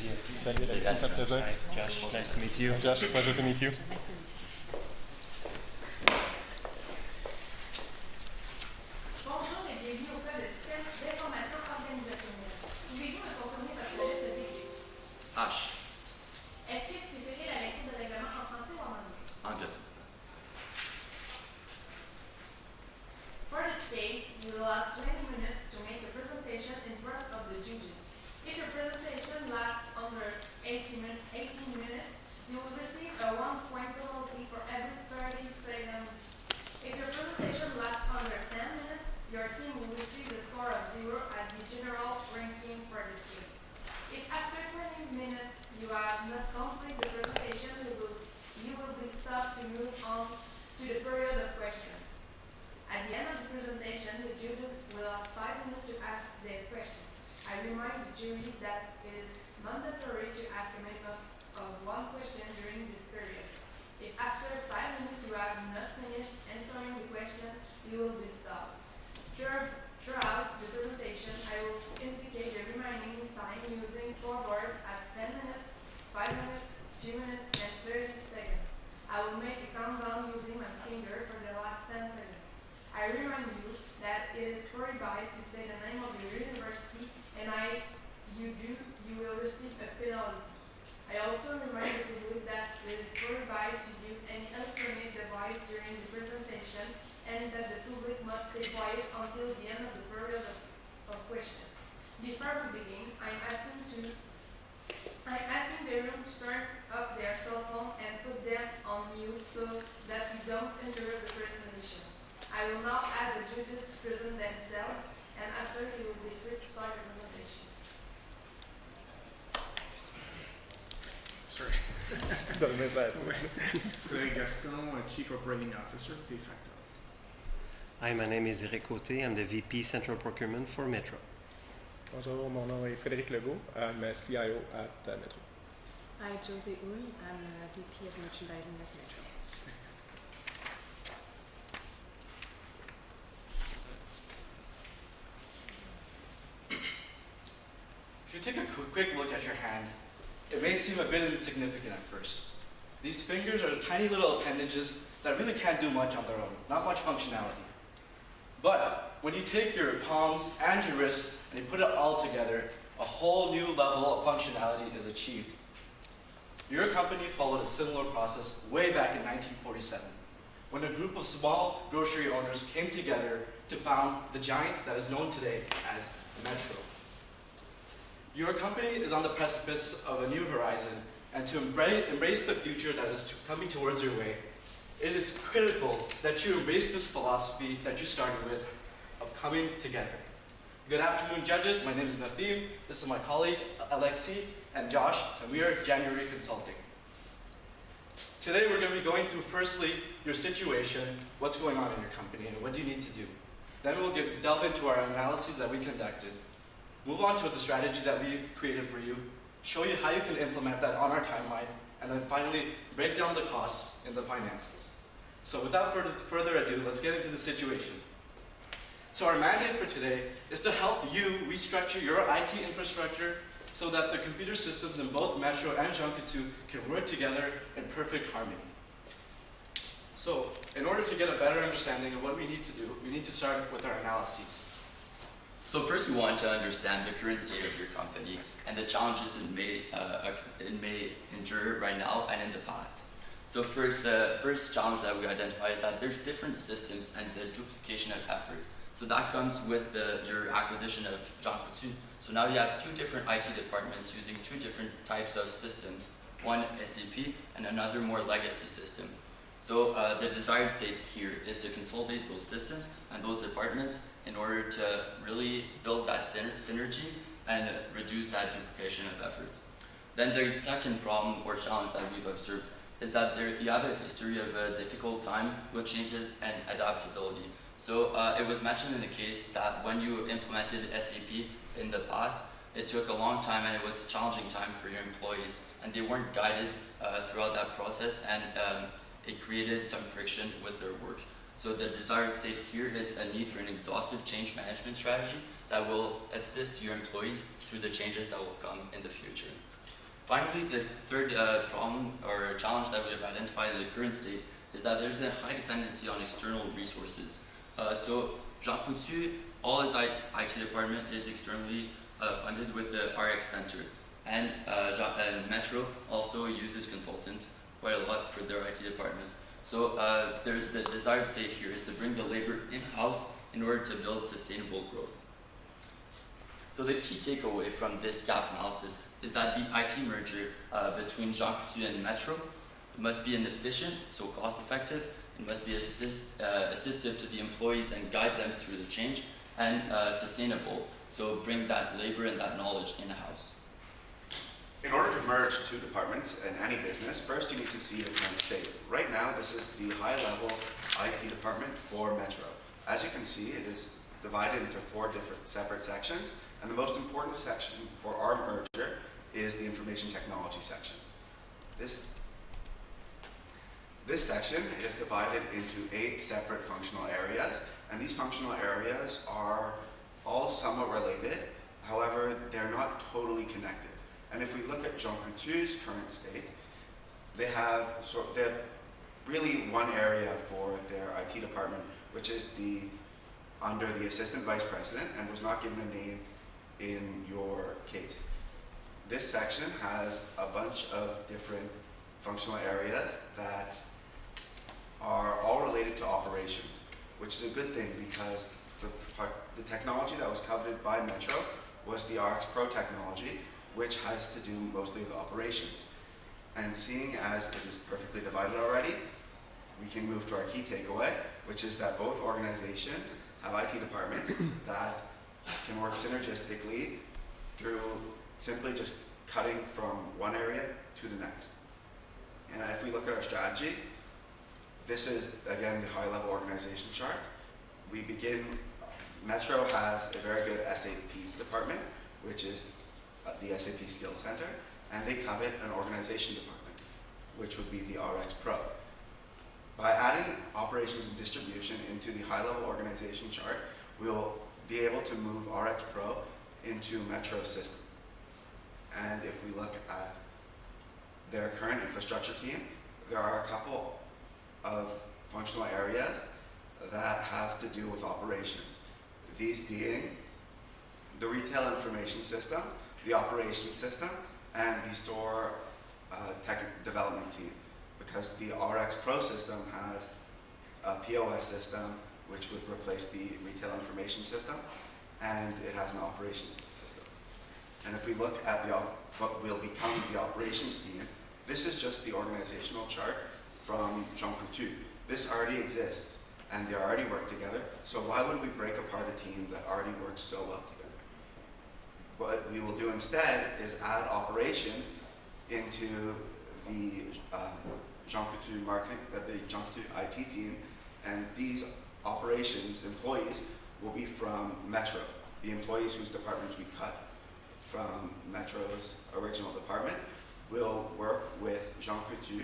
Salut Alexis, ça te plaisir. Hi, Josh, nice to meet you. Josh, pleasure to meet you. Bonjour et bienvenue au cas de système d'information organisationnelle. Pouvez-vous me confirmer votre lettre d'équipe? H. Est-ce que vous préférez la lecture de règlement en français ou en anglais? Anglais. For this case, you will have 20 minutes to make a presentation in front of the judges. If your presentation lasts under 18 minutes, you will receive a 1-point penalty for every 30 seconds. If your presentation lasts under 10 minutes, your team will receive a score of 0 at the general ranking for the team. If after 20 minutes you have not completed the presentation, you will be stopped to move on to the period of questions. At the end of the presentation, the judges will have 5 minutes to ask their question. I remind the jury that it is mandatory to ask a minimum of 1 question during this period. If after 5 minutes you have not finished answering the question, you will be stopped. Throughout the presentation, I will indicate the remaining time using 4 words at 10 minutes, 5 minutes, 2 minutes, and 30 seconds. I will make a countdown using my finger for the last 10 seconds. I remind you that it is prohibited to say the name of your university, and you will receive a penalty. I also remind the public that it is prohibited to use any electronic device during the presentation, and that the public must stay quiet until the end of the period of question. Before we begin, I'm asking the room to turn off their cell phone and put them on mute so that we don't interrupt the presentation. I will now ask the judges to present themselves, and after you will be free to start the presentation. Sorry. Tu dois le mettre à la suite. Frédéric Gaston, Chief Operating Officer, de facto. Hi, my name is Eric Côté. I'm the VP Central Procurement for Metro. Bonjour, mon nom est Frédéric Legault. I'm a CIO at Metro. Hi, Josie Ull. I'm a VP of Merchandising at Metro. If you take a quick look at your hand, it may seem a bit insignificant at first. These fingers are tiny little appendages that really can't do much on their own, not much functionality. But when you take your palms and your wrists and you put it all together, a whole new level of functionality is achieved. Your company followed a similar process way back in 1947, when a group of small grocery owners came together to found the giant that is known today as Metro. Your company is on the precipice of a new horizon, and to embrace the future that is coming towards your way, it is critical that you embrace this philosophy that you started with of coming together. Good afternoon, judges. My name is Nathim. This is my colleague, Alexi and Josh, and we are January Consulting. Today, we're going to be going through, firstly, your situation, what's going on in your company, and what do you need to do. Then we'll delve into our analyses that we conducted, move on to the strategy that we created for you, show you how you can implement that on our timeline, and then finally break down the costs in the finances. So without further ado, let's get into the situation. So our mandate for today is to help you restructure your IT infrastructure so that the computer systems in both Metro and Jean-Coutu can work together in perfect harmony. So in order to get a better understanding of what we need to do, we need to start with our analyses. So first we want to understand the current state of your company and the challenges it may endure right now and in the past. So the first challenge that we identify is that there's different systems and the duplication of efforts. So that comes with your acquisition of Jean-Coutu. So now you have 2 different IT departments using 2 different types of systems, one SAP and another more legacy system. So the desired state here is to consolidate those systems and those departments in order to really build that synergy and reduce that duplication of efforts. Then the second problem or challenge that we've observed is that you have a history of a difficult time with changes and adaptability. So it was mentioned in the case that when you implemented SAP in the past, it took a long time and it was a challenging time for your employees, and they weren't guided throughout that process, and it created some friction with their work. So the desired state here is a need for an exhaustive change management strategy that will assist your employees through the changes that will come in the future. Finally, the third problem or challenge that we have identified in the current state is that there's a high dependency on external resources. So Jacques Coutu, all his IT department is externally funded with the RX Center. And Metro also uses consultants quite a lot for their IT departments. So the desired state here is to bring the labor in-house in order to build sustainable growth. So the key takeaway from this gap analysis is that the IT merger between Jacques Coutu and Metro must be efficient, so cost effective. It must be assistive to the employees and guide them through the change, and sustainable, so bring that labor and that knowledge in-house. In order to merge two departments in any business, first you need to see the current state. Right now, this is the high-level IT department for Metro. As you can see, it is divided into 4 different separate sections, and the most important section for our merger is the information technology section. This section is divided into 8 separate functional areas, and these functional areas are all somewhat related. However, they're not totally connected. And if we look at Jean Coutu's current state, they have really one area for their IT department, which is under the assistant vice president, and was not given a name in your case. This section has a bunch of different functional areas that are all related to operations, which is a good thing because the technology that was coveted by Metro was the RX Pro technology, which has to do mostly with operations. And seeing as it is perfectly divided already, we can move to our key takeaway, which is that both organizations have IT departments that can work synergistically through simply just cutting from one area to the next. And if we look at our strategy, this is, again, the high-level organization chart. Metro has a very good SAP department, which is the SAP Skills Center, and they covet an organization department, which would be the RX Pro. By adding operations and distribution into the high-level organization chart, we'll be able to move RX Pro into Metro's system. And if we look at their current infrastructure team, there are a couple of functional areas that have to do with operations. These being the retail information system, the operations system, and the store tech development team. Because the RX Pro system has a POS system, which would replace the retail information system, and it has an operations system. And if we look at what will become the operations team, this is just the organizational chart from Jean Coutu. This already exists, and they already work together, so why would we break apart a team that already works so well together? What we will do instead is add operations into the Jean Coutu marketing, the Jean Coutu IT team, and these operations employees will be from Metro, the employees whose departments we cut from Metro's original department will work with Jean Coutu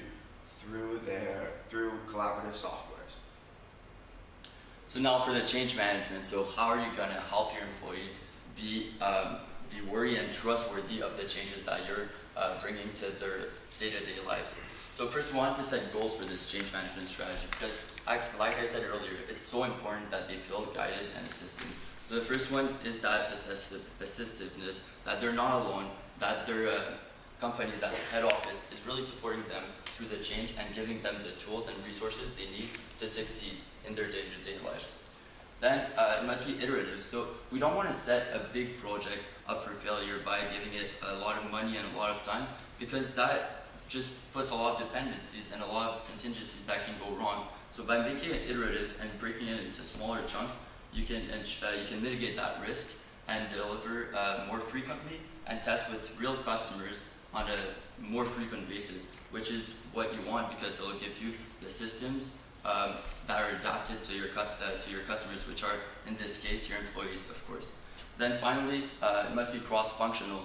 through collaborative softwares. So now for the change management. So how are you going to help your employees be worthy and trustworthy of the changes that you're bringing to their day-to-day lives? So first, we want to set goals for this change management strategy because, like I said earlier, it's so important that they feel guided and assisted. So the first one is that assistiveness, that they're not alone, that their company, that head office is really supporting them through the change and giving them the tools and resources they need to succeed in their day-to-day lives. Then it must be iterative. So we don't want to set a big project up for failure by giving it a lot of money and a lot of time, because that just puts a lot of dependencies and a lot of contingencies that can go wrong. So by making it iterative and breaking it into smaller chunks, you can mitigate that risk and deliver more frequently and test with real customers on a more frequent basis, which is what you want because it will give you the systems that are adapted to your customers, which are, in this case, your employees, of course. Then finally, it must be cross-functional.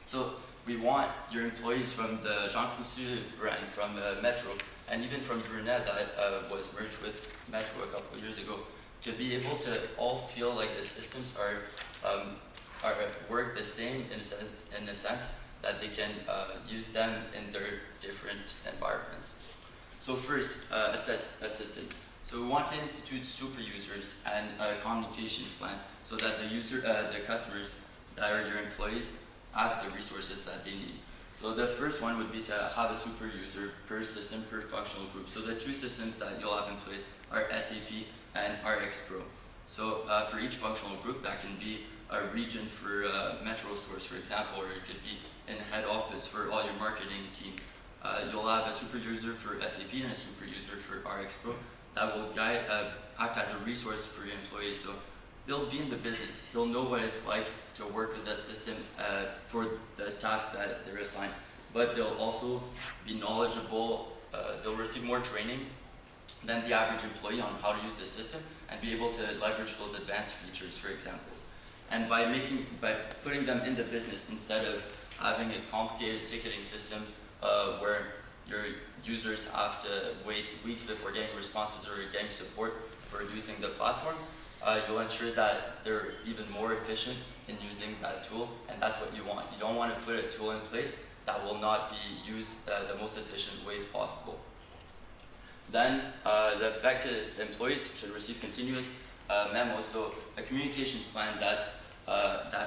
So we want your employees from the Jean Coutu brand, from Metro, and even from Brunet that was merged with Metro a couple of years ago, to be able to all feel like the systems are work the same in a sense that they can use them in their different environments. So first, assistant. So we want to institute super users and a communications plan so that the customers that are your employees have the resources that they need. So the first one would be to have a super user per system, per functional group. So the two systems that you'll have in place are SAP and RX Pro. So for each functional group, that can be a region for metro stores, for example, or it could be in head office for all your marketing team. You'll have a super user for SAP and a super user for RX Pro that will act as a resource for your employees. So they'll be in the business. They'll know what it's like to work with that system for the tasks that they're assigned. But they'll also be knowledgeable. They'll receive more training than the average employee on how to use the system and be able to leverage those advanced features, for examples. And by putting them in the business instead of having a complicated ticketing system where your users have to wait weeks before getting responses or getting support for using the platform, you'll ensure that they're even more efficient in using that tool, and that's what you want. You don't want to put a tool in place that will not be used the most efficient way possible. Then the affected employees should receive continuous memos, so a communications plan that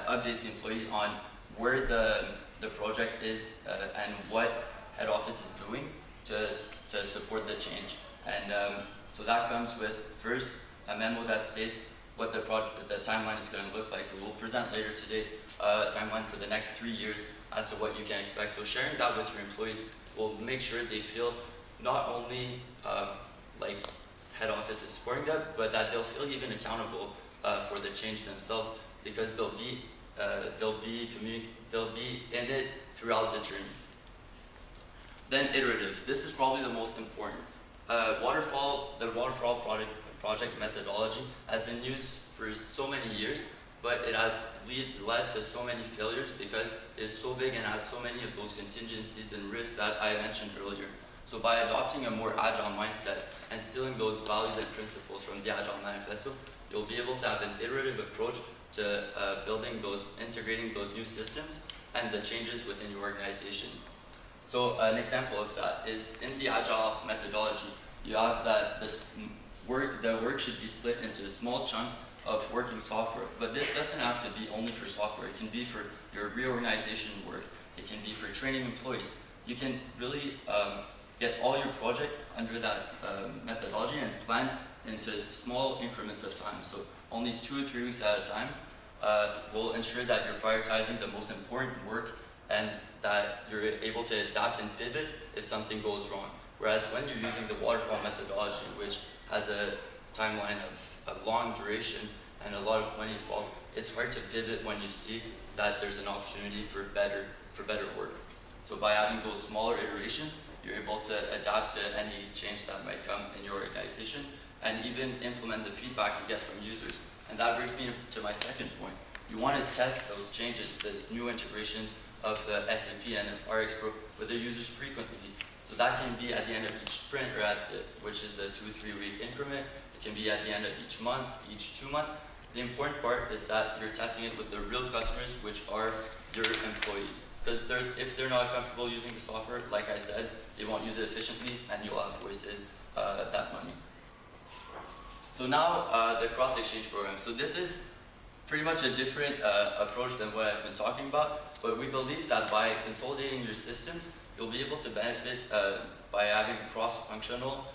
updates the employee on where the project is and what head office is doing to support the change. And so that comes with first a memo that states what the timeline is going to look like. So we'll present later today a timeline for the next 3 years as to what you can expect. So sharing that with your employees will make sure they feel not only like head office is supporting them, but that they'll feel even accountable for the change themselves, because they'll be in it throughout the journey. Then iterative. This is probably the most important. The waterfall project methodology has been used for so many years, but it has led to so many failures because it is so big and has so many of those contingencies and risks that I mentioned earlier. So by adopting a more agile mindset and stealing those values and principles from the Agile Manifesto, you'll be able to have an iterative approach to integrating those new systems and the changes within your organization. So an example of that is in the Agile methodology, you have that the work should be split into small chunks of working software. But this doesn't have to be only for software. It can be for your reorganization work. It can be for training employees. You can really get all your project under that methodology and plan into small increments of time. So only 2 or 3 weeks at a time will ensure that you're prioritizing the most important work and that you're able to adapt and pivot if something goes wrong. Whereas when you're using the waterfall methodology, which has a timeline of a long duration and a lot of money involved, it's hard to pivot when you see that there's an opportunity for better work. So by having those smaller iterations, you're able to adapt to any change that might come in your organization and even implement the feedback you get from users. And that brings me to my second point. You want to test those changes, those new integrations of the SAP and RX Pro with the users frequently. So that can be at the end of each sprint, or which is the 2 or 3 week increment. It can be at the end of each month, each 2 months. The important part is that you're testing it with the real customers, which are your employees. Because if they're not comfortable using the software, like I said, they won't use it efficiently and you'll have wasted that money. So now the cross-exchange program. So this is pretty much a different approach than what I've been talking about, but we believe that by consolidating your systems, you'll be able to benefit by having a cross-functional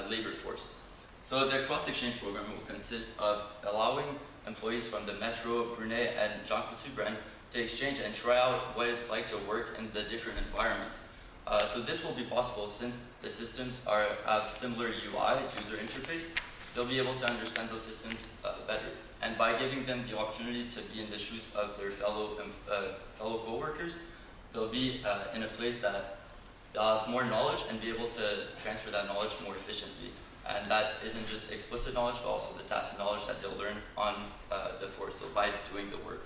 labor force. So the cross-exchange program will consist of allowing employees from the Metro, Brunet, and Jean Coutu brand to exchange and try out what it's like to work in the different environments. So this will be possible since the systems have similar UI, user interface. They'll be able to understand those systems better. And by giving them the opportunity to be in the shoes of their fellow co-workers, they'll be in a place that they'll have more knowledge and be able to transfer that knowledge more efficiently. And that isn't just explicit knowledge, but also the tacit knowledge that they'll learn on the force, so by doing the work.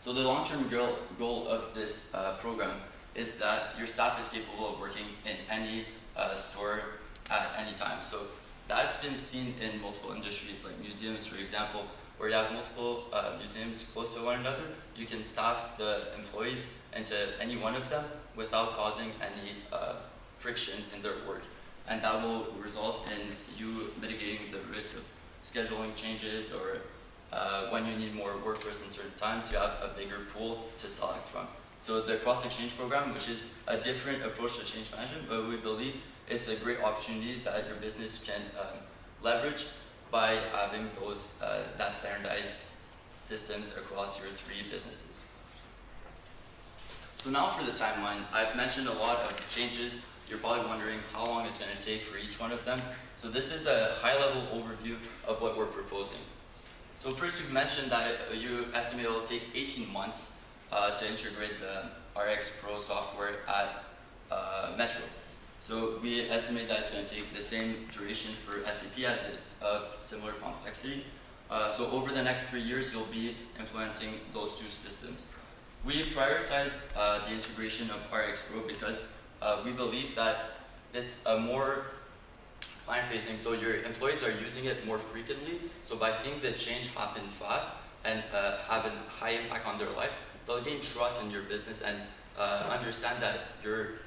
So the long-term goal of this program is that your staff is capable of working in any store at any time. So that's been seen in multiple industries like museums, for example, or you have multiple museums close to one another, you can staff the employees into any one of them without causing any friction in their work. And that will result in you mitigating the risk of scheduling changes, or when you need more workers in certain times, you have a bigger pool to select from. So the cross-exchange program, which is a different approach to change management, but we believe it's a great opportunity that your business can leverage by having those that standardized systems across your 3 businesses. So now for the timeline, I've mentioned a lot of changes. You're probably wondering how long it's going to take for each one of them. So this is a high-level overview of what we're proposing. So first, we've mentioned that you estimate it will take 18 months to integrate the RX Pro software at Metro. So we estimate that it's going to take the same duration for SAP as it's of similar complexity. So over the next 3 years, you'll be implementing those 2 systems. We prioritized the integration of RX Pro because we believe that it's a more client-facing, so your employees are using it more frequently. So by seeing the change happen fast and have a high impact on their life, they'll gain trust in your business and understand that you're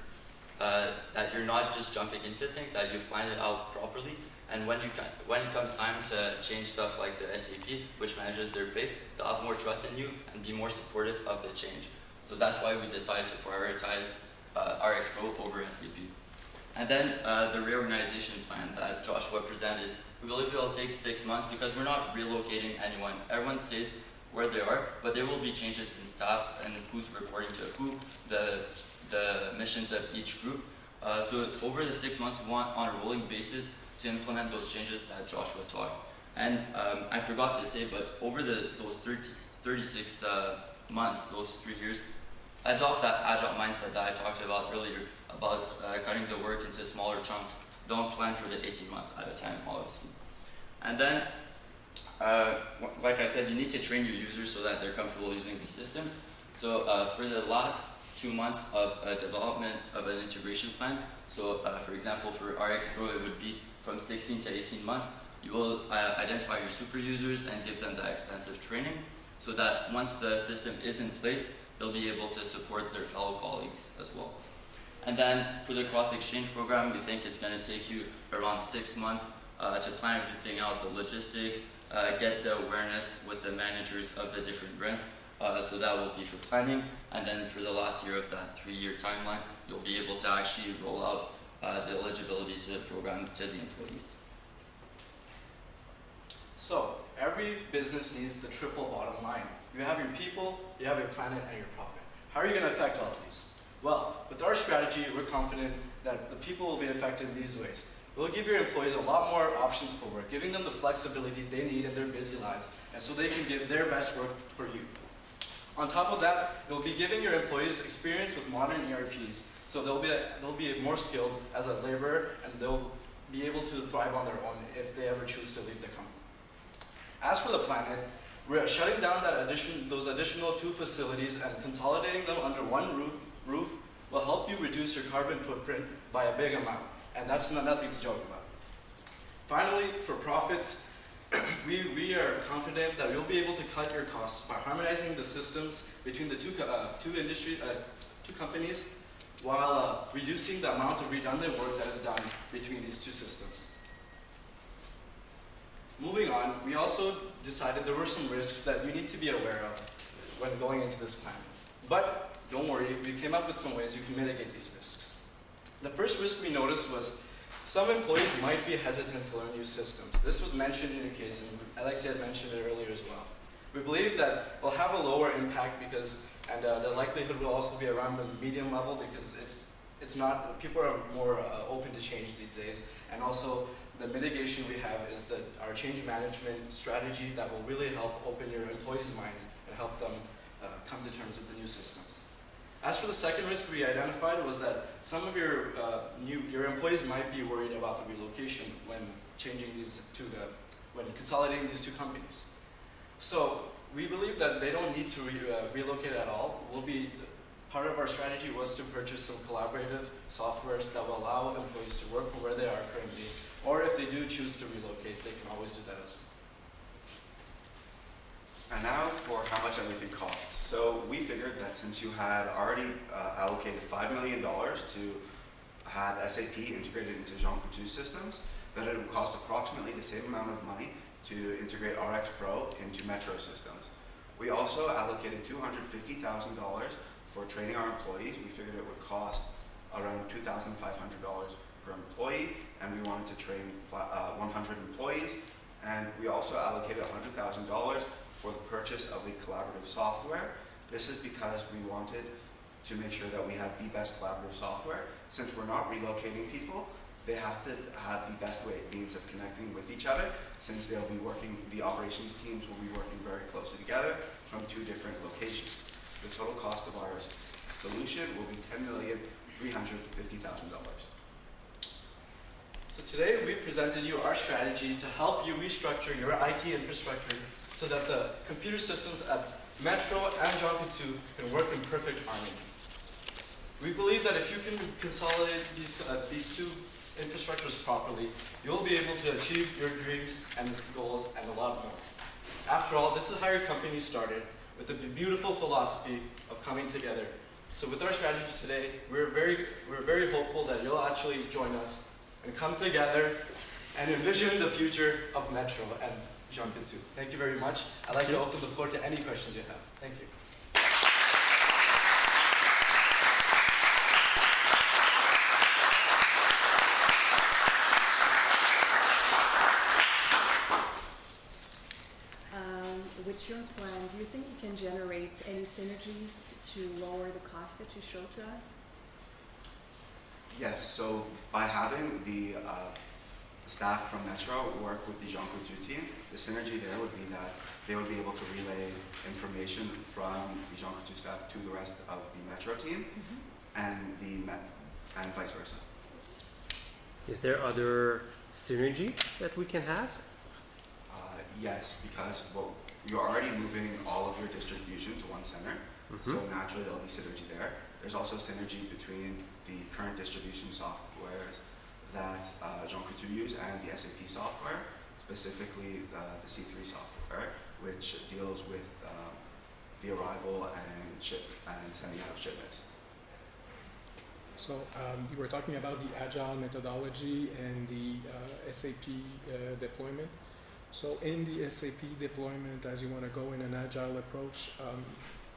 not just jumping into things, that you've planned it out properly. And when it comes time to change stuff like the SAP, which manages their pay, they'll have more trust in you and be more supportive of the change. So that's why we decided to prioritize RX Pro over SAP. And then the reorganization plan that Joshua presented, we believe it will take 6 months because we're not relocating anyone. Everyone stays where they are, but there will be changes in staff and who's reporting to who, the missions of each group. So over the 6 months, we want on a rolling basis to implement those changes that Joshua taught. And I forgot to say, but over those 36 months, those 3 years, adopt that agile mindset that I talked about earlier, about cutting the work into smaller chunks. Don't plan for the 18 months at a time, obviously. And then, like I said, you need to train your users so that they're comfortable using these systems. So for the last 2 months of development of an integration plan, so for example, for RX Pro, it would be from 16 to 18 months. You will identify your super users and give them that extensive training so that once the system is in place, they'll be able to support their fellow colleagues as well. And then for the cross-exchange program, we think it's going to take you around 6 months to plan everything out, the logistics, get the awareness with the managers of the different brands. So that will be for planning. And then for the last year of that 3-year timeline, you'll be able to actually roll out the eligibility to the program to the employees. So every business needs the triple bottom line. You have your people, you have your planet, and your profit. How are you going to affect all of these? Well, with our strategy, we're confident that the people will be affected in these ways. We'll give your employees a lot more options for work, giving them the flexibility they need in their busy lives, and so they can give their best work for you. On top of that, you'll be giving your employees experience with modern ERPs, so they'll be more skilled as a laborer, and they'll be able to thrive on their own if they ever choose to leave the company. As for the planet, we're shutting down those additional 2 facilities and consolidating them under one roof will help you reduce your carbon footprint by a big amount, and that's nothing to joke about. Finally, for profits, we are confident that you'll be able to cut your costs by harmonizing the systems between the two companies while reducing the amount of redundant work that is done between these 2 systems. Moving on, we also decided there were some risks that you need to be aware of when going into this plan. But don't worry, we came up with some ways you can mitigate these risks. The first risk we noticed was some employees might be hesitant to learn new systems. This was mentioned in your case, and Alexia had mentioned it earlier as well. We believe that we'll have a lower impact and the likelihood will also be around the medium level because it's not, people are more open to change these days. And also the mitigation we have is that our change management strategy that will really help open your employees' minds and help them come to terms with the new systems. As for the second risk we identified was that some of your employees might be worried about the relocation when when consolidating these 2 companies. So we believe that they don't need to relocate at all. Part of our strategy was to purchase some collaborative softwares that will allow employees to work from where they are currently, or if they do choose to relocate, they can always do that as well. And now for how much everything costs. So we figured that since you had already allocated $5 million to have SAP integrated into Jean Coutu's systems, that it would cost approximately the same amount of money to integrate RX Pro into Metro systems. We also allocated $250,000 for training our employees. We figured it would cost around $2,500 per employee, and we wanted to train 100 employees. And we also allocated $100,000 for the purchase of the collaborative software. This is because we wanted to make sure that we had the best collaborative software. Since we're not relocating people, they have to have the best means of connecting with each other, since they'll be working, the operations teams will be working very closely together from 2 different locations. The total cost of our solution will be $10,350,000. So today we presented you our strategy to help you restructure your IT infrastructure so that the computer systems at Metro and Jean Coutu can work in perfect harmony. We believe that if you can consolidate these 2 infrastructures properly, you'll be able to achieve your dreams and goals and a lot more. After all, this is how your company started, with the beautiful philosophy of coming together. So with our strategy today, we're very hopeful that you'll actually join us and come together and envision the future of Metro and Jean Coutu. Thank you very much. I'd like to open the floor to any questions you have. Thank you. With your plan, do you think you can generate any synergies to lower the cost that you showed to us? Yes, so by having the staff from Metro work with the Jean Coutu team, the synergy there would be that they would be able to relay information from the Jean Coutu staff to the rest of the Metro team, and and vice versa. Is there other synergy that we can have? Yes, because you're already moving all of your distribution to one center, so naturally there'll be synergy there. There's also synergy between the current distribution softwares that Jean Coutu use and the SAP software, specifically the C3 software, which deals with the arrival and sending out of shipments. So you were talking about the agile methodology and the SAP deployment. So in the SAP deployment, as you want to go in an agile approach,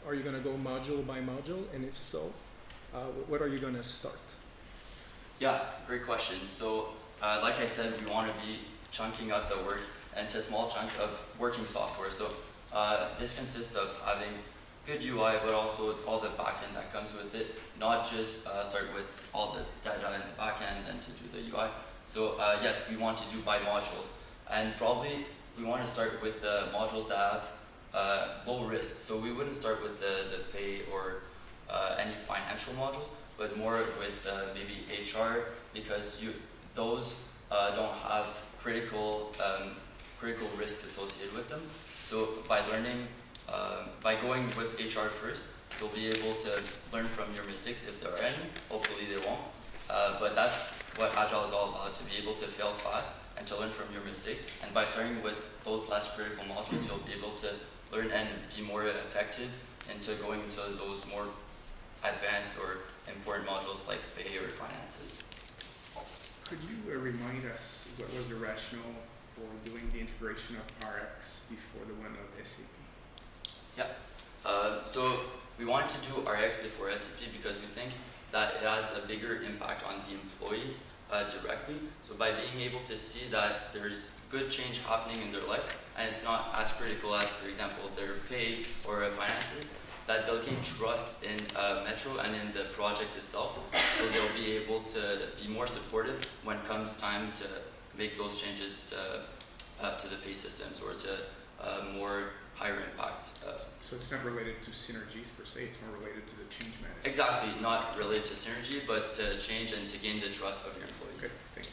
are you going to go module by module? And if so, what are you going to start? Yeah, great question. So, like I said, we want to be chunking up the work into small chunks of working software. So, this consists of having good UI, but also all the backend that comes with it. Not just start with all the data in the backend and to do the UI. So, yes, we want to do by modules. And probably we want to start with modules that have low risk. So we wouldn't start with the pay or any financial modules, but more with maybe HR, because those don't have critical risks associated with them. So by going with HR first, you'll be able to learn from your mistakes if there are any. Hopefully they won't. But that's what Agile is all about, to be able to fail fast and to learn from your mistakes. And by starting with those less critical modules, you'll be able to learn and be more effective into going into those more advanced or important modules like pay or finances. Could you remind us what was the rationale for doing the integration of RX before the one of SAP? Yeah. So we wanted to do RX before SAP because we think that it has a bigger impact on the employees directly. So by being able to see that there's good change happening in their life and it's not as critical as, for example, their pay or finances, that they'll gain trust in Metro and in the project itself. So they'll be able to be more supportive when it comes time to make those changes to the pay systems or to more higher impact. So it's not related to synergies per se, it's more related to the change management. Exactly, not related to synergy, but to change and to gain the trust of your employees. Okay, thank you.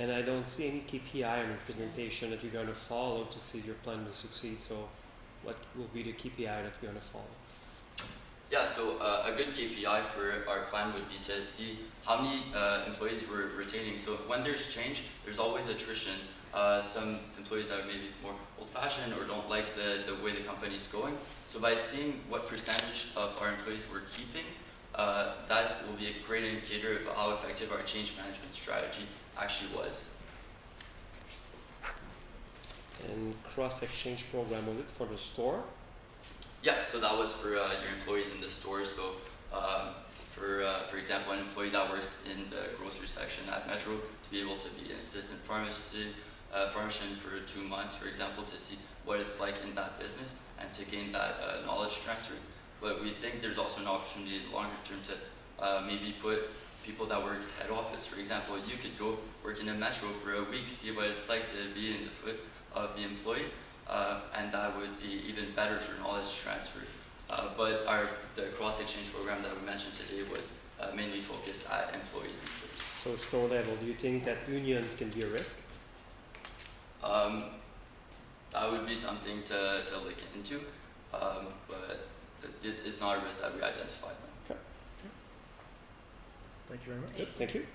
And I don't see any KPI on your presentation that you're going to follow to see if your plan will succeed. So what will be the KPI that you're going to follow? Yeah, so a good KPI for our plan would be to see how many employees we're retaining. So when there's change, there's always attrition. Some employees that are maybe more old-fashioned or don't like the way the company's going. So by seeing what percentage of our employees we're keeping, that will be a great indicator of how effective our change management strategy actually was. And cross-exchange program, was it for the store? Yeah, so that was for your employees in the store. So for example, an employee that works in the grocery section at Metro to be able to be an assistant pharmacist for 2 months, for example, to see what it's like in that business and to gain that knowledge transfer. But we think there's also an opportunity in the longer term to maybe put people that work head office, for example. You could go work in a Metro for a week, see what it's like to be in the foot of the employees, and that would be even better for knowledge transfer. But the cross-exchange program that we mentioned today was mainly focused at employees and stores. So store level, do you think that unions can be a risk? That would be something to look into, but it's not a risk that we identified. No. Thank you very much. Good, thank you.